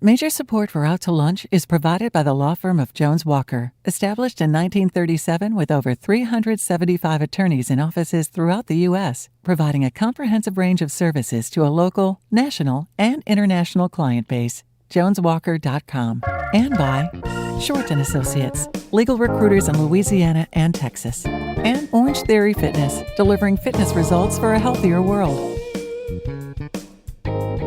Major support for Out to Lunch is provided by the law firm of Jones Walker, established in 1937 with over 375 attorneys in offices throughout the U.S., providing a comprehensive range of services to a local, national, and international client base. JonesWalker.com. And by Short & Associates, legal recruiters in Louisiana and Texas. And Orange Theory Fitness, delivering fitness results for a healthier world.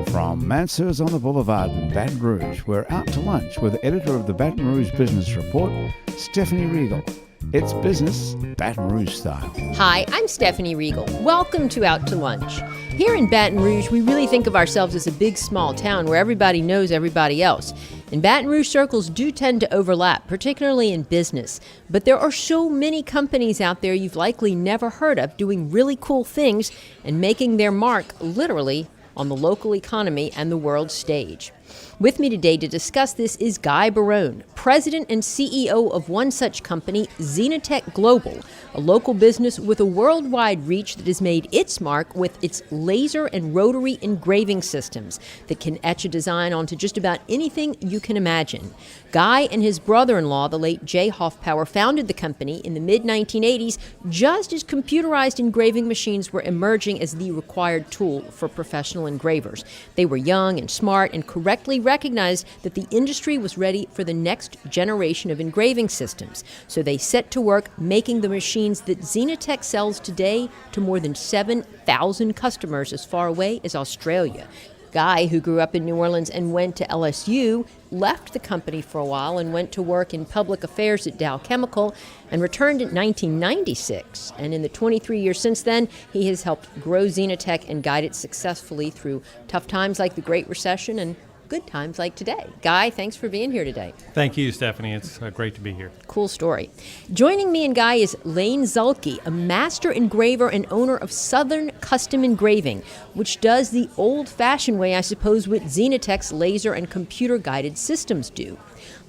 From Mansers on the Boulevard in Baton Rouge, we're out to lunch with the editor of the Baton Rouge Business Report, Stephanie Regal. It's business Baton Rouge style. Hi, I'm Stephanie Regal. Welcome to Out to Lunch. Here in Baton Rouge, we really think of ourselves as a big, small town where everybody knows everybody else. And Baton Rouge circles do tend to overlap, particularly in business. But there are so many companies out there you've likely never heard of doing really cool things and making their mark, literally, on the local economy and the world stage. With me today to discuss this is Guy Barone, president and CEO of one such company, Xenetech Global, a local business with a worldwide reach that has made its mark with its laser and rotary engraving systems that can etch a design onto just about anything you can imagine. Guy and his brother-in-law, the late Jay Hoffpower, founded the company in the mid-1980s just as computerized engraving machines were emerging as the required tool for professional engravers. They were young and smart and correctly recognized that the industry was ready for the next generation of engraving systems. So they set to work making the machines that Xenetech sells today to more than 7,000 customers as far away as Australia. Guy, who grew up in New Orleans and went to LSU, left the company for a while and went to work in public affairs at Dow Chemical and returned in 1996. And in the 23 years since then, he has helped grow Xenetech and guide it successfully through tough times like the Great Recession and good times like today. Guy, thanks for being here today. Thank you, Stephanie. It's great to be here. Cool story. Joining me and Guy is Layne Zuelke, a master engraver and owner of Southern Custom Engraving, which does the old-fashioned way, I suppose, what Xenetech's laser and computer-guided systems do.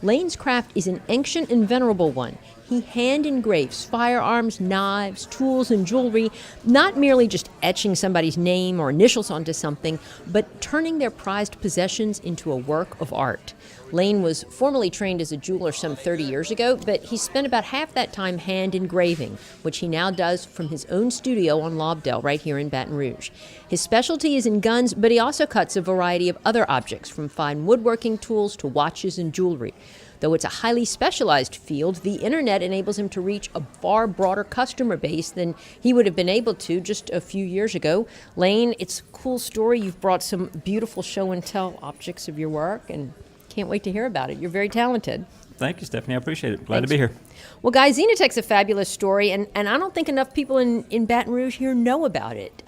Layne's craft is an ancient and venerable one. He hand engraves firearms, knives, tools, and jewelry, not merely just etching somebody's name or initials onto something, but turning their prized possessions into a work of art. Layne was formerly trained as a jeweler some 30 years ago, but he spent about half that time hand engraving, which he now does from his own studio on Lobdell right here in Baton Rouge. His specialty is in guns, but he also cuts a variety of other objects, from fine woodworking tools to watches and jewelry. Though it's a highly specialized field, the internet enables him to reach a far broader customer base than he would have been able to just a few years ago. Layne, it's a cool story. You've brought some beautiful show and tell objects of your work, and can't wait to hear about it. You're very talented. Thank you, Stephanie. I appreciate it. Glad to be here. Well, guys, Xenetech's a fabulous story, and I don't think enough people in Baton Rouge here know about it.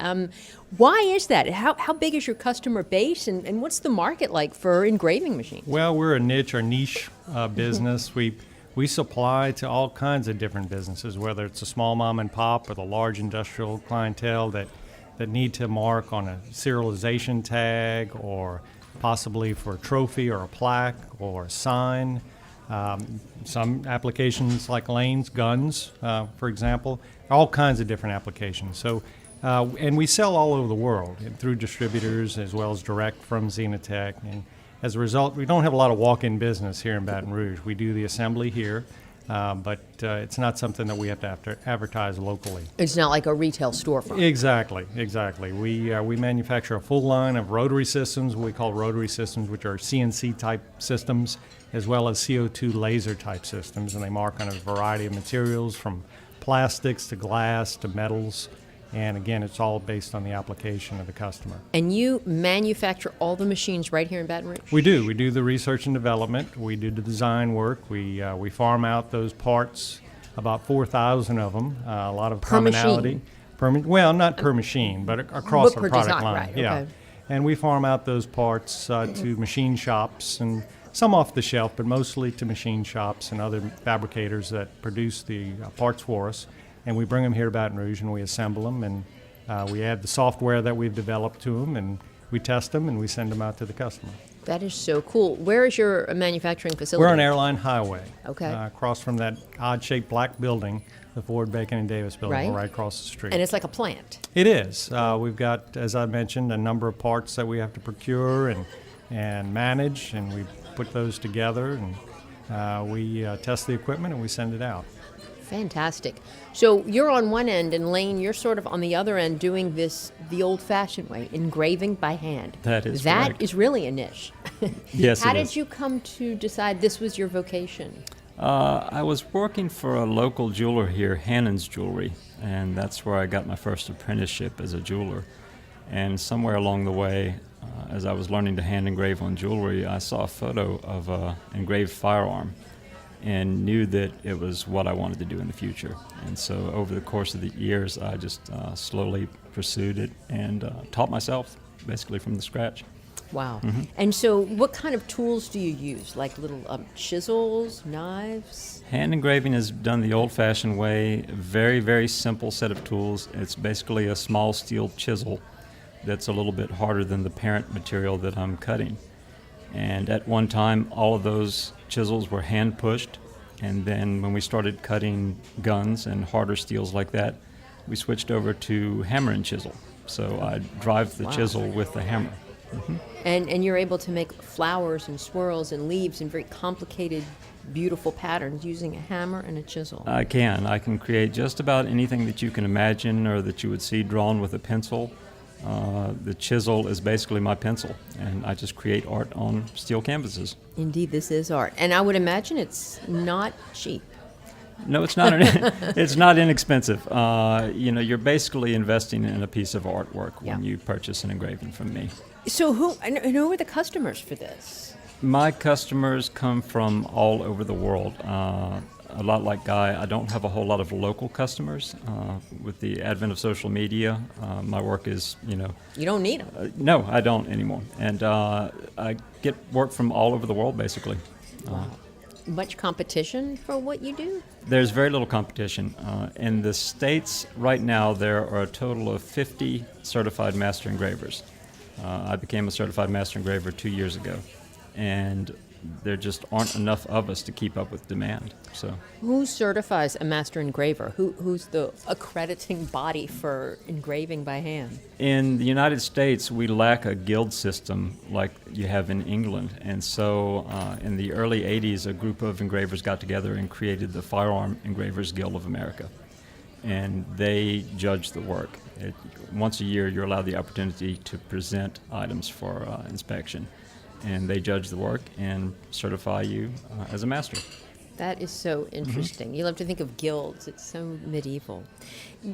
Why is that? How big is your customer base, and what's the market like for engraving machines? Well, we're a niche business. We supply to all kinds of different businesses, whether it's a small mom and pop or the large industrial clientele that need to mark on a serialization tag or possibly for a trophy or a plaque or a sign. Some applications like Layne's guns, for example, all kinds of different applications. So, and we sell all over the world through distributors as well as direct from Xenetech. And as a result, we don't have a lot of walk-in business here in Baton Rouge. We do the assembly here, but it's not something that we have to advertise locally. It's not like a retail storefront. Exactly. We manufacture a full line of rotary systems, what we call rotary systems, which are CNC-type systems, as well as CO2 laser-type systems, and they mark on a variety of materials from plastics to glass to metals. And again, it's all based on the application of the customer. And you manufacture all the machines right here in Baton Rouge? We do. We do the research and development. We do the design work. We farm out those parts, about 4,000 of them, a lot of commonality. Well, not per machine, but across our product design, line. Right, yeah. Okay. And we farm out those parts to machine shops, and some off the shelf, but mostly to machine shops and other fabricators that produce the parts for us. And we bring them here to Baton Rouge and we assemble them, and we add the software that we've developed to them, and we test them and we send them out to the customer. That is so cool. Where is your manufacturing facility? We're on Airline Highway. Okay. Across from that odd-shaped black building, the Ford, Bacon, and Davis building. Right. We're right across the street. And it's like a plant. It is. We've got, as I mentioned, a number of parts that we have to procure, and and manage, and we put those together, and we test the equipment and we send it out. Fantastic. So you're on one end, and Layne, you're sort of on the other end doing this the old-fashioned way, engraving by hand. That is That correct. is really a niche. Yes, How it did is. you come to decide this was your vocation? I was working for a local jeweler here, Hannon's Jewelry, and that's where I got my first apprenticeship as a jeweler. And somewhere along the way, as I was learning to hand engrave on jewelry, I saw a photo of an engraved firearm and knew that it was what I wanted to do in the future. And so over the course of the years, I just slowly pursued it and taught myself basically from the scratch. Wow. And so what kind of tools do you use? Like little chisels, knives? Hand engraving is done the old-fashioned way, very, very simple set of tools. It's basically a small steel chisel that's a little bit harder than the parent material that I'm cutting. And at one time, all of those chisels were hand-pushed, and then when we started cutting guns and harder steels like that, we switched over to hammer and chisel. So I drive the chisel with the hammer. And you're able to make flowers and swirls and leaves and very complicated, beautiful patterns using a hammer and a chisel. I can create just about anything that you can imagine or that you would see drawn with a pencil. The chisel is basically my pencil, and I just create art on steel canvases. Indeed, this is art. And I would imagine it's not cheap. No, it's not. It's not inexpensive. You're basically investing in a piece of artwork when you purchase an engraving from me. So who are the customers for this? My customers come from all over the world. A lot like Guy, I don't have a whole lot of local customers. With the advent of social media, my work is, You don't need them. no, I don't anymore. And I get work from all over the world, basically. Much competition for what you do? There's very little competition. In the States right now, there are a total of 50 certified master engravers. I became a certified master engraver 2 years ago, and there just aren't enough of us to keep up with demand. So, Who certifies a master engraver? Who's the accrediting body for engraving by hand? in the United States, we lack a guild system like you have in England, and so in the early 80s, a group of engravers got together and created the Firearm Engravers Guild of America, and they judge the work. Once a year, you're allowed the opportunity to present items for inspection, and they judge the work and certify you as a master. That is so interesting. You love to think of guilds. It's so medieval.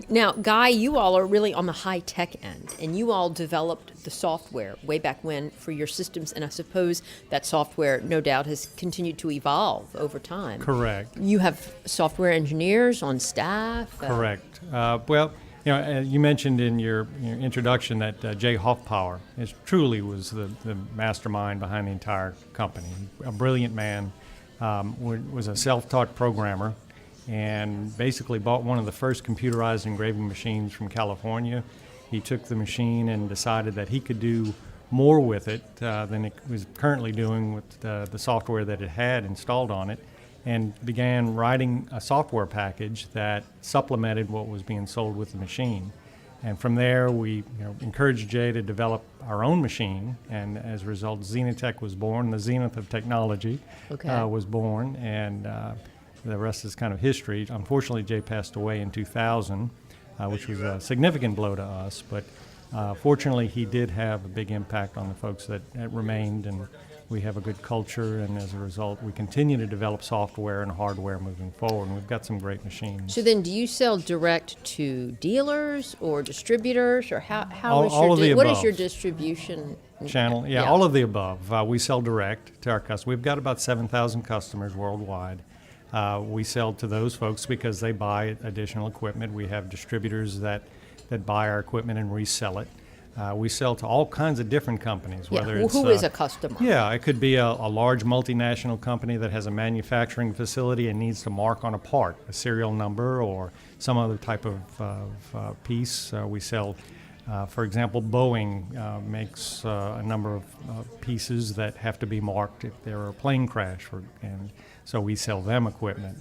Now, Guy, you all are really on the high-tech end, and you all developed the software way back when for your systems, and I suppose that software, no doubt, has continued to evolve over time. Correct. You have software engineers on staff? Correct. You mentioned in your introduction that Jay Hoffpower truly was the mastermind behind the entire company. A brilliant man, was a self-taught programmer, and basically bought one of the first computerized engraving machines from California. He took the machine and decided that he could do more with it than it was currently doing with the software that it had installed on it, and began writing a software package that supplemented what was being sold with the machine. And from there, we encouraged Jay to develop our own machine, and as a result, Xenetech was born. The zenith of technology was born, and the rest is kind of history. Unfortunately, Jay passed away in 2000, which was a significant blow to us, but fortunately, he did have a big impact on the folks that remained, and we have a good culture, and as a result, we continue to develop software and hardware moving forward, and we've got some great machines. So then do you sell direct to dealers or distributors, or how is all your of the what is above. your distribution Channel, yeah, all of the above. We sell direct to our customers. We've got about 7,000 customers worldwide. We sell to those folks because they buy additional equipment. We have distributors that buy our equipment and resell it. We sell to all kinds of different companies, whether it's... Who is a customer? Yeah, it could be a large multinational company that has a manufacturing facility and needs to mark on a part, a serial number or some other type of piece. We sell, for example, Boeing makes a number of pieces that have to be marked if there are a plane crash, and so we sell them equipment.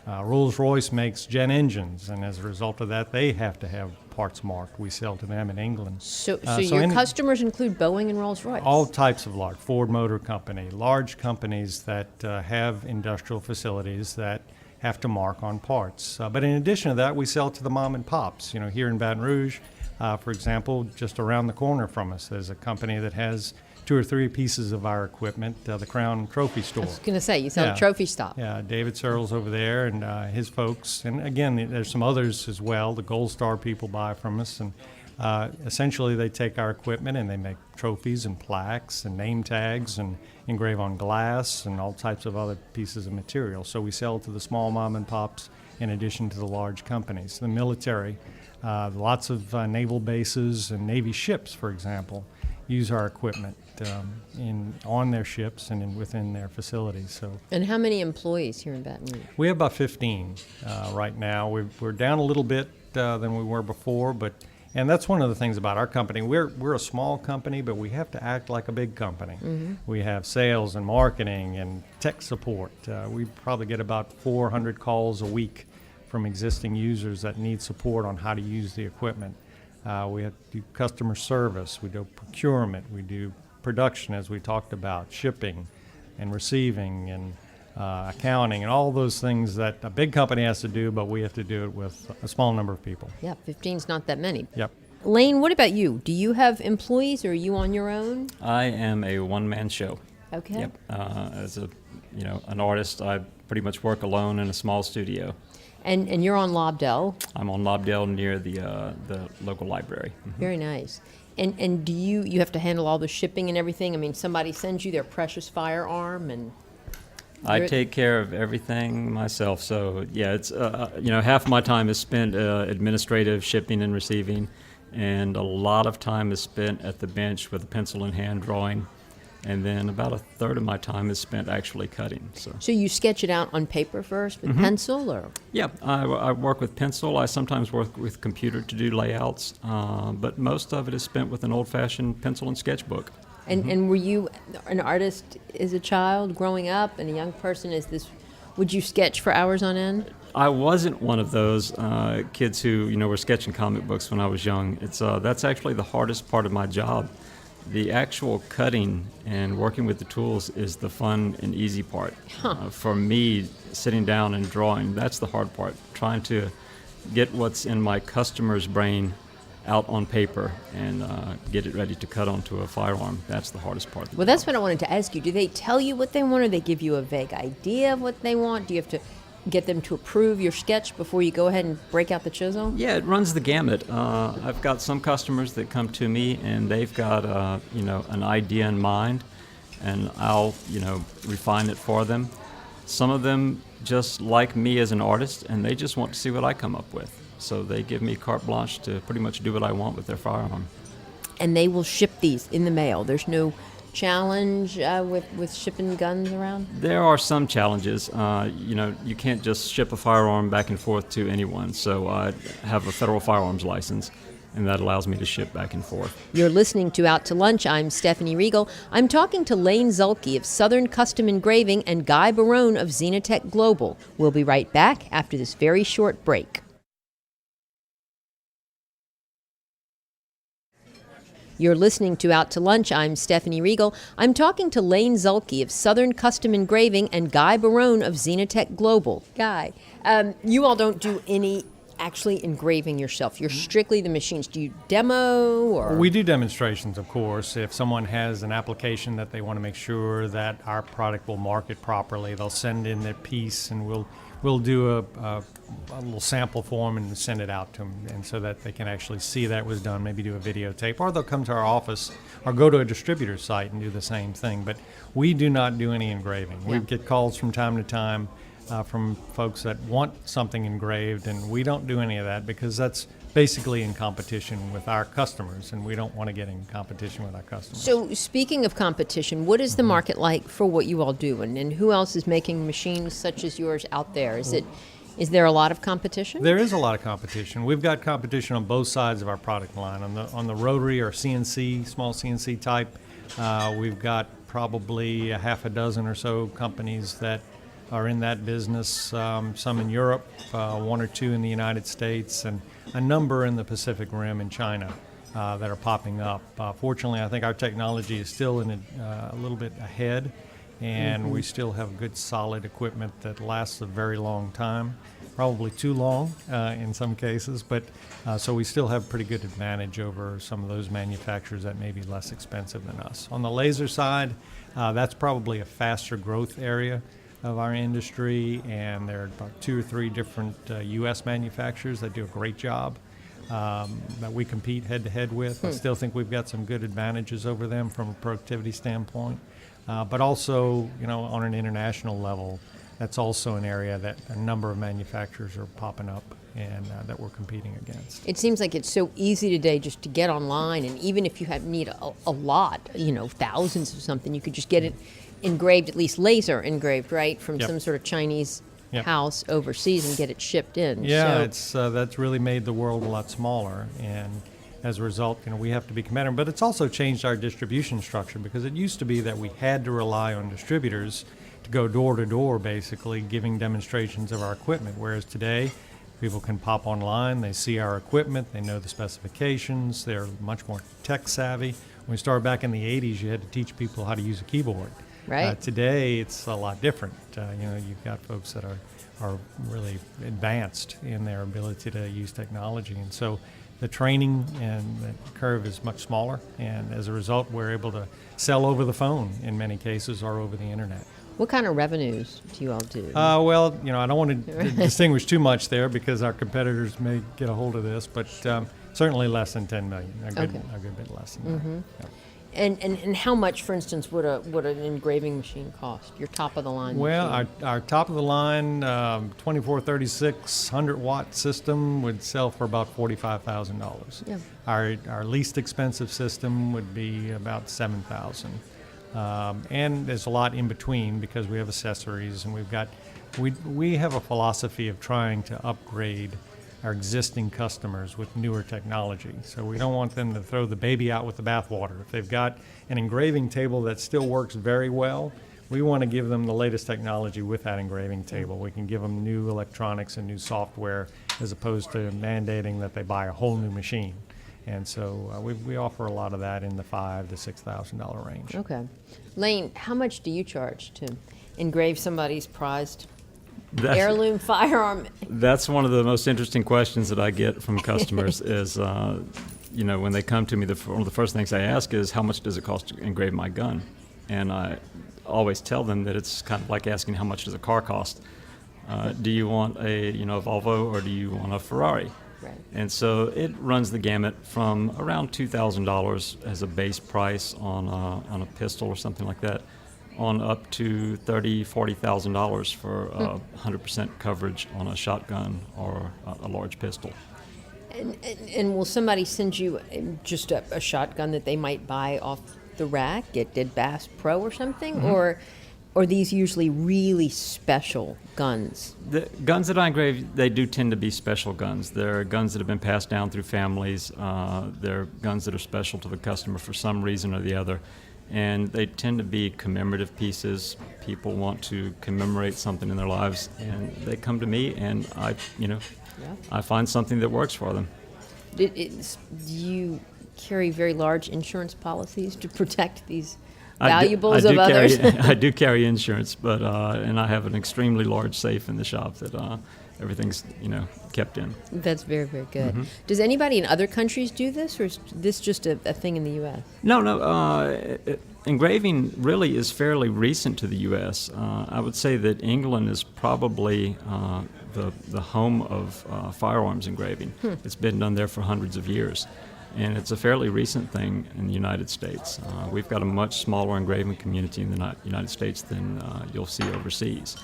Rolls-Royce makes jet engines, and as a result of that, they have to have parts marked. We sell to them in England. So your customers include Boeing and Rolls-Royce? All types of large, Ford Motor Company, large companies that have industrial facilities that have to mark on parts. But in addition to that, we sell to the mom and pops. Here in Baton Rouge, for example, just around the corner from us, there's a company that has 2 or 3 pieces of our equipment, the Crown Trophy Store. I was going to say, you sell a trophy stop. Yeah, David Searles over there and his folks. And again, there's some others as well. The Gold Star people buy from us. And essentially, they take our equipment and they make trophies and plaques and name tags and engrave on glass and all types of other pieces of material. So we sell to the small mom and pops in addition to the large companies. The military, lots of naval bases and Navy ships, for example, use our equipment on their ships and within their facilities. So. And how many employees here in Baton Rouge? We have about 15 right now. We're down a little bit than we were before, and that's one of the things about our company. We're a small company, but we have to act like a big company. Mm-hmm. We have sales and marketing and tech support. We probably get about 400 calls a week from existing users that need support on how to use the equipment. We have to do customer service, we do procurement, we do production, as we talked about, shipping and receiving and accounting and all those things that a big company has to do, but we have to do it with a small number of people. Yeah, 15's not that many. Yep. Layne, what about you? Do you have employees or are you on your own? I am a one-man show. Okay. Yep. As an artist, I pretty much work alone in a small studio. And you're on Lobdell? I'm on Lobdell near the local library. Mm-hmm. Very nice. And do you have to handle all the shipping and everything? I mean, somebody sends you their precious firearm and... I take care of everything myself. So, yeah, it's, half my time is spent administrative, shipping and receiving, and a lot of time is spent at the bench with a pencil in hand drawing. And then about a third of my time is spent actually cutting. So you sketch it out on paper first with pencil, or? Yeah, I work with pencil. I sometimes work with computer to do layouts, but most of it is spent with an old-fashioned pencil and sketchbook. And were you an artist as a child growing up, and a young person would you sketch for hours on end? I wasn't one of those kids who were sketching comic books when I was young. That's actually the hardest part of my job. The actual cutting and working with the tools is the fun and easy part. For me, sitting down and drawing, that's the hard part. Trying to get what's in my customer's brain out on paper and get it ready to cut onto a firearm. That's the hardest part. Well, that's what I wanted to ask you. Do they tell you what they want, or they give you a vague idea of what they want? Do you have to get them to approve your sketch before you go ahead and break out the chisel? Yeah, it runs the gamut. I've got some customers that come to me and they've got an idea in mind, and I'll refine it for them. Some of them just like me as an artist, and they just want to see what I come up with. So they give me carte blanche to pretty much do what I want with their firearm. And they will ship these in the mail. There's no challenge with shipping guns around? There are some challenges. You can't just ship a firearm back and forth to anyone. So I have a federal firearms license, and that allows me to ship back and forth. You're listening to Out to Lunch. I'm Stephanie Riegel. I'm talking to Layne Zuelke of Southern Custom Engraving and Guy Barone of Xenetech Global. We'll be right back after this very short break. You're listening to Out to Lunch. I'm Stephanie Riegel. I'm talking to Layne Zuelke of Southern Custom Engraving and Guy Barone of Xenetech Global. Guy, you all don't do any actually engraving yourself. You're strictly the machines. Do you demo or? We do demonstrations, of course. If someone has an application that they want to make sure that our product will market properly, they'll send in their piece, and we'll do a little sample for them and send it out to them, and so that they can actually see that was done, maybe do a videotape, or they'll come to our office or go to a distributor's site and do the same thing. But we do not do any engraving. Yeah. We get calls from time to time from folks that want something engraved, and we don't do any of that because that's basically in competition with our customers, and we don't want to get in competition with our customers. So speaking of competition, what is the market like for what you all do, and who else is making machines such as yours out there? Is there a lot of competition? There is a lot of competition. We've got competition on both sides of our product line. On the rotary or CNC, small CNC type, we've got probably a half a dozen or so companies that are in that business, some in Europe, one or two in the United States, and a number in the Pacific Rim in China that are popping up. Fortunately, I think our technology is still in a little bit ahead, and we still have good, solid equipment that lasts a very long time, probably too long in some cases, but so we still have pretty good advantage over some of those manufacturers that may be less expensive than us. On the laser side, that's probably a faster growth area of our industry, and there are about 2 or 3 different U.S. manufacturers that do a great job that we compete head-to-head with. I still think we've got some good advantages over them from a productivity standpoint, but also, on an international level, that's also an area that a number of manufacturers are popping up and that we're competing against. It seems like it's so easy today just to get online, and even if you need a lot, thousands of something, you could just get it engraved, at least laser engraved, right, from some sort of Chinese house overseas and get it shipped in. Yeah, that's really made the world a lot smaller, and as a result, we have to be competitive. But it's also changed our distribution structure, because it used to be that we had to rely on distributors to go door to door, basically giving demonstrations of our equipment, whereas today people can pop online, they see our equipment, they know the specifications, they're much more tech savvy. When we started back in the 80s, you had to teach people how to use a keyboard. Right. Today, it's a lot different. You've got folks that are really advanced in their ability to use technology, and so the training and the curve is much smaller, and as a result, we're able to sell over the phone in many cases or over the internet. What kind of revenues do you all do? Well, I don't want to distinguish too much there because our competitors may get a hold of this, but certainly less than $10 million, a good bit less than that. Yeah. And how much, for instance, would an engraving machine cost? Your top of the line Well, machine? our top of the line 2436 100-watt system would sell for about $45,000. Yeah. Our least expensive system would be about $7,000. And there's a lot in between because we have accessories, and we have a philosophy of trying to upgrade our existing customers with newer technology. So we don't want them to throw the baby out with the bathwater. If they've got an engraving table that still works very well, we want to give them the latest technology with that engraving table. We can give them new electronics and new software as opposed to mandating that they buy a whole new machine. And so we offer a lot of that in the $5,000 to $6,000 range. Okay. Layne, how much do you charge to engrave somebody's prized heirloom firearm? That's one of the most interesting questions that I get from customers is, when they come to me, one of the first things I ask is, how much does it cost to engrave my gun? And I always tell them that it's kind of like asking how much does a car cost. Do you want a Volvo or do you want a Ferrari? Right. And so it runs the gamut from around $2,000 as a base price on a pistol or something like that, on up to $30,000, $40,000 for 100% coverage on a shotgun or a large pistol. And will somebody send you just a shotgun that they might buy off the rack at Bass Pro or something, or are these usually really special guns? The guns that I engrave, they do tend to be special guns. They're guns that have been passed down through families. They're guns that are special to the customer for some reason or the other. And they tend to be commemorative pieces. People want to commemorate something in their lives, and they come to me, and I find something that works for them. Do you carry very large insurance policies to protect these valuables of others? I do carry insurance, but and I have an extremely large safe in the shop that everything's kept in. That's very, very good. Does anybody in other countries do this, or is this just a thing in the U.S.? No. Engraving really is fairly recent to the U.S. I would say that England is probably the home of firearms engraving. It's been done there for hundreds of years. And it's a fairly recent thing in the United States. We've got a much smaller engraving community in the United States than you'll see overseas.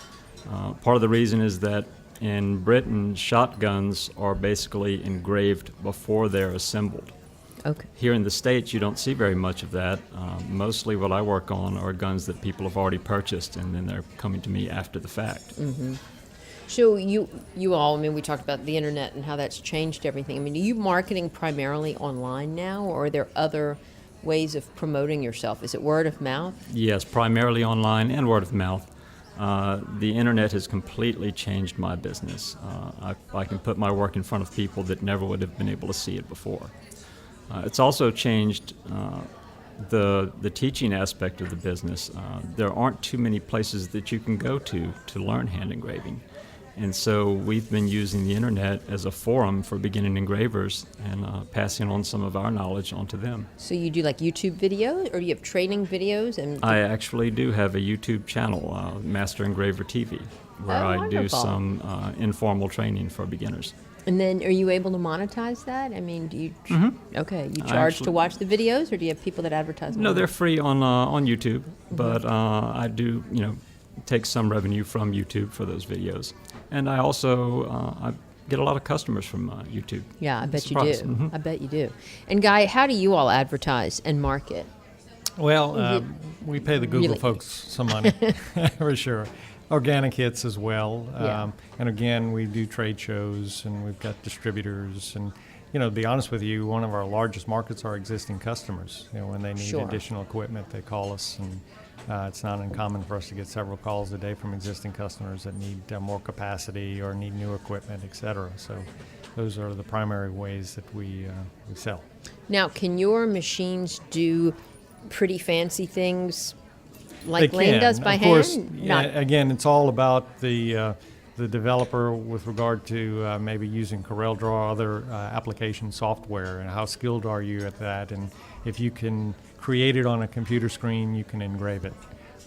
Part of the reason is that in Britain, shotguns are basically engraved before they're assembled. Okay. Here in the States, you don't see very much of that. Mostly what I work on are guns that people have already purchased, and then they're coming to me after the fact. So you all, we talked about the internet and how that's changed everything. Are you marketing primarily online now, or are there other ways of promoting yourself? Is it word of mouth? Yes, primarily online and word of mouth. The internet has completely changed my business. I can put my work in front of people that never would have been able to see it before. It's also changed the teaching aspect of the business. There aren't too many places that you can go to learn hand engraving. And so we've been using the internet as a forum for beginning engravers and passing on some of our knowledge onto them. So you do like YouTube videos, or do you have training videos? I actually do have a YouTube channel, Master Engraver TV, where I do wonderful. some informal training for beginners. And then are you able to monetize that? I mean, do you, okay, you I charge actually- to watch the videos, or do you have people that advertise? No, on they're it? free on YouTube, but I do, take some revenue from YouTube for those videos. And I also I get a lot of customers from YouTube. Yeah, I bet you Surprise. do. I bet you do. And Guy, how do you all advertise and market? Well, we pay the Google Really? folks some money, for sure. Organic hits as well. Yeah. And again, we do trade shows, and we've got distributors. And, to be honest with you, one of our largest markets are existing customers. When they need Sure. additional equipment, they call us. And it's not uncommon for us to get several calls a day from existing customers that need more capacity or need new equipment, et cetera. So those are the primary ways that we sell. Now, can your machines do pretty fancy things like They Layne can. does by Of course, hand? Not again, it's all about the developer with regard to maybe using CorelDRAW or other application software, and how skilled are you at that. And if you can create it on a computer screen, you can engrave it.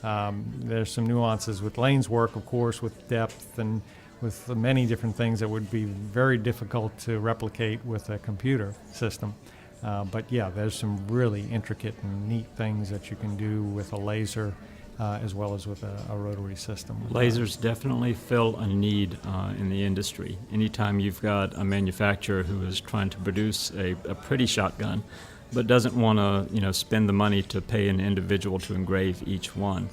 There's some nuances with Layne's work, of course, with depth and with many different things that would be very difficult to replicate with a computer system. But yeah, there's some really intricate and neat things that you can do with a laser as well as with a rotary system. Lasers definitely fill a need in the industry. Anytime you've got a manufacturer who is trying to produce a pretty shotgun, but doesn't want to spend the money to pay an individual to engrave each one,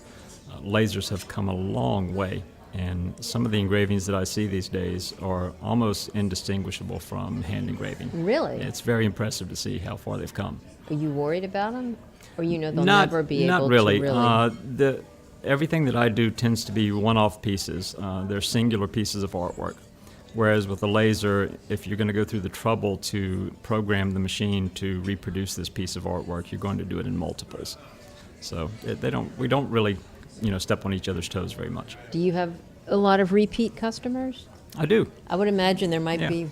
lasers have come a long way. And some of the engravings that I see these days are almost indistinguishable from hand engraving. Really? It's very impressive to see how far they've come. Are you worried about them? Or they'll Not- never be not able really. to really... Everything that I do tends to be one-off pieces. They're singular pieces of artwork. Whereas with a laser, if you're going to go through the trouble to program the machine to reproduce this piece of artwork, you're going to do it in multiples. So we don't really, step on each other's toes very much. Do you have a lot of repeat customers? I do. I would imagine there might Yeah. be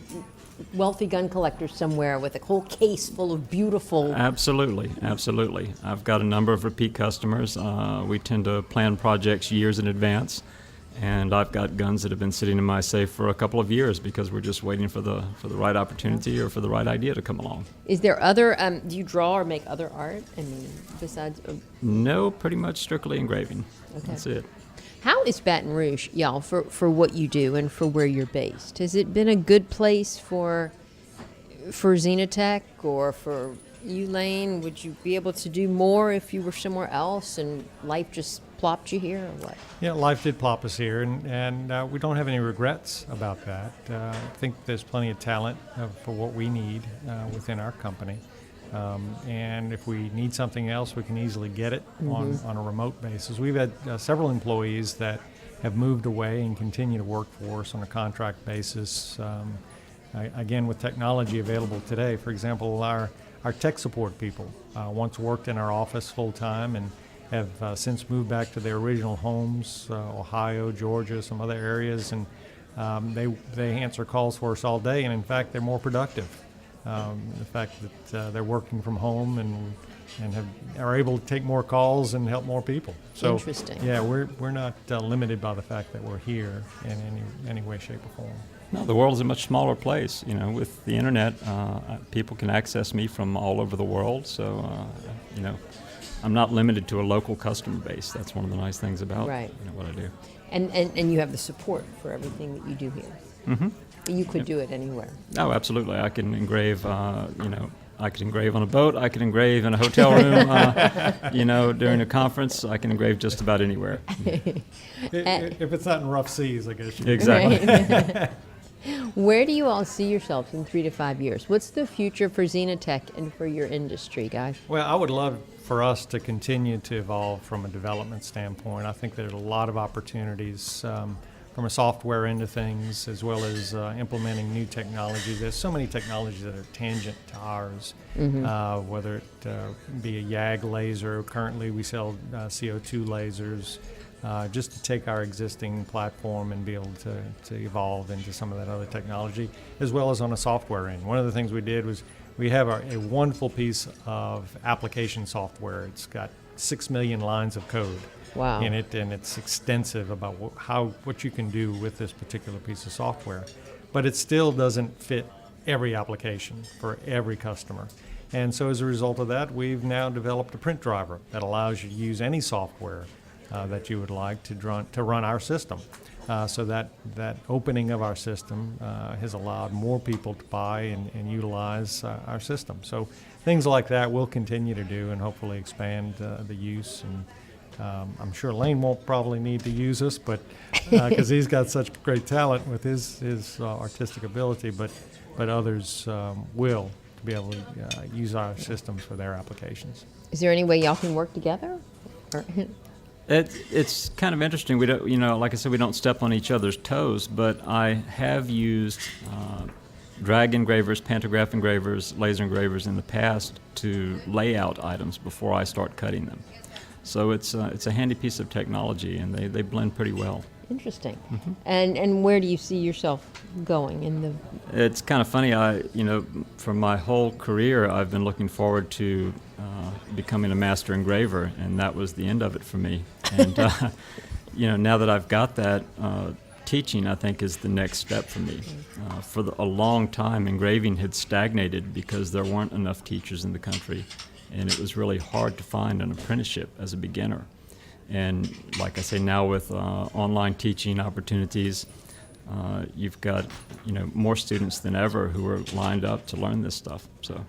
wealthy gun collectors somewhere with a whole case full of beautiful... Absolutely. I've got a number of repeat customers. We tend to plan projects years in advance, and I've got guns that have been sitting in my safe for a couple of years because we're just waiting for the right opportunity or for the right idea to come along. Is there other... do you draw or make other art? I mean, besides... No, pretty much strictly engraving. Okay. That's it. How is Baton Rouge, y'all, for what you do and for where you're based? Has it been a good place for Xenetech or for you, Layne? Would you be able to do more if you were somewhere else and life just plopped you here, or what? Yeah, life did plop us here, and we don't have any regrets about that. I think there's plenty of talent for what we need within our company. And if we need something else, we can easily get it on a remote basis. We've had several employees that have moved away and continue to work for us on a contract basis. Again, with technology available today, for example, our tech support people once worked in our office full time and have since moved back to their original homes, Ohio, Georgia, some other areas, and they answer calls for us all day, and in fact, they're more productive. The fact that they're working from home and are able to take more calls and help more people. So, Interesting. yeah, we're not limited by the fact that we're here in any way, shape, or form. No, the world is a much smaller place. With the internet, people can access me from all over the world. So, I'm not limited to a local customer base. That's one of the nice things about what I do. And you have the support for everything that you do here. Mm-hmm. You could do it anywhere. Oh, absolutely. I can engrave, I could engrave on a boat. I could engrave in a hotel room, during a conference. I can engrave just about anywhere. If it's not in rough seas, I guess. Exactly. Right. Where do you all see yourselves in 3 to 5 years? What's the future for Xenetech and for your industry, guys? Well, I would love for us to continue to evolve from a development standpoint. I think there's a lot of opportunities from a software end of things, as well as implementing new technologies. There's so many technologies that are tangent to ours, whether it be a YAG laser. Currently we sell CO2 lasers, just to take our existing platform and be able to evolve into some of that other technology, as well as on a software end. One of the things we did was we have a wonderful piece of application software. It's got 6 million lines of code in it, and it's extensive about what you can do with this particular piece of software. But it still doesn't fit every application for every customer. And so as a result of that, we've now developed a print driver that allows you to use any software that you would like to run our system. So that opening of our system has allowed more people to buy and utilize our system. So things like that we'll continue to do and hopefully expand the use. And I'm sure Layne won't probably need to use us, but because he's got such great talent with his artistic ability, but others will to be able to use our systems for their applications. Is there any way y'all can work together? It's kind of interesting. We don't, like I said, we don't step on each other's toes, but I have used drag engravers, pantograph engravers, laser engravers in the past to lay out items before I start cutting them. So it's a handy piece of technology, and they blend pretty well. Interesting. And where do you see yourself going in the? It's kind of funny. For my whole career, I've been looking forward to becoming a master engraver, and that was the end of it for me. And now that I've got that, teaching I think is the next step for me. For a long time, engraving had stagnated because there weren't enough teachers in the country, and it was really hard to find an apprenticeship as a beginner. And like I say, now with online teaching opportunities, you've got more students than ever who are lined up to learn this stuff. So,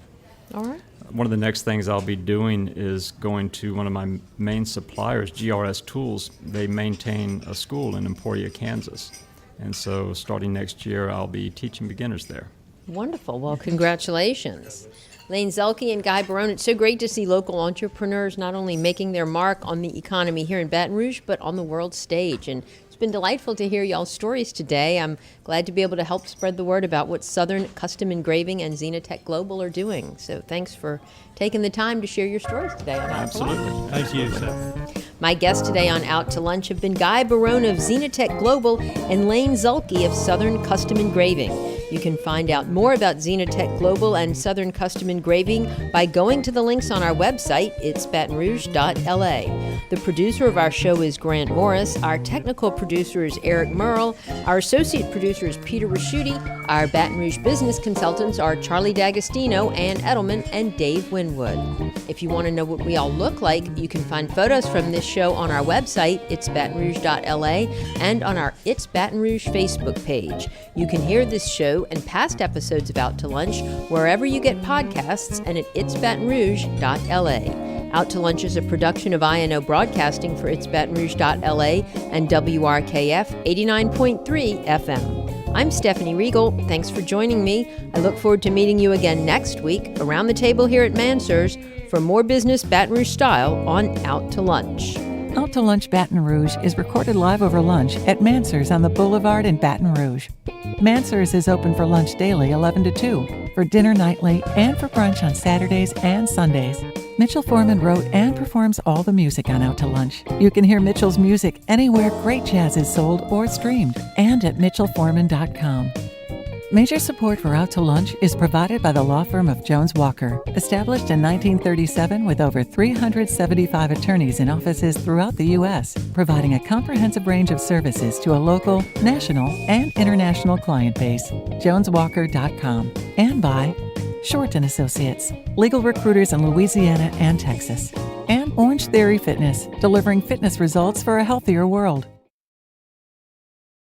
all right. One of the next things I'll be doing is going to one of my main suppliers, GRS Tools. They maintain a school in Emporia, Kansas, and so starting next year, I'll be teaching beginners there. Wonderful. Well, congratulations. Layne Zuelke and Guy Barone, it's so great to see local entrepreneurs not only making their mark on the economy here in Baton Rouge, but on the world stage. And it's been delightful to hear y'all's stories today. I'm glad to be able to help spread the word about what Southern Custom Engraving and Xenetech Global are doing. So thanks for taking the time to share your stories today on Out to Lunch. Absolutely. Thank you, Seth. My guests today on Out to Lunch have been Guy Barone of Xenetech Global and Layne Zuelke of Southern Custom Engraving. You can find out more about Xenetech Global and Southern Custom Engraving by going to the links on our website, itsbatonrouge.la. The producer of our show is Grant Morris. Our technical producer is Eric Merle. Our associate producer is Peter Raschuti. Our Baton Rouge business consultants are Charlie D'Agostino, Ann Edelman, and Dave Winwood. If you want to know what we all look like, you can find photos from this show on our website, itsbatonrouge.la, and on our It's Baton Rouge Facebook page. You can hear this show and past episodes of Out to Lunch wherever you get podcasts and at itsbatonrouge.la. Out to Lunch is a production of INO Broadcasting for itsbatonrouge.la and WRKF 89.3 FM. I'm Stephanie Riegel. Thanks for joining me. I look forward to meeting you again next week around the table here at Mansur's for more business Baton Rouge style on Out to Lunch. Out to Lunch Baton Rouge is recorded live over lunch at Mansur's on the Boulevard in Baton Rouge. Mansur's is open for lunch daily 11 to 2, for dinner nightly, and for brunch on Saturdays and Sundays. Mitchell Foreman wrote and performs all the music on Out to Lunch. You can hear Mitchell's music anywhere great jazz is sold or streamed, and at mitchellforeman.com. Major support for Out to Lunch is provided by the law firm of Jones Walker, established in 1937 with over 375 attorneys in offices throughout the U.S., providing a comprehensive range of services to a local, national, and international client base. JonesWalker.com. And by Short & Associates, legal recruiters in Louisiana and Texas. And Orange Theory Fitness, delivering fitness results for a healthier world.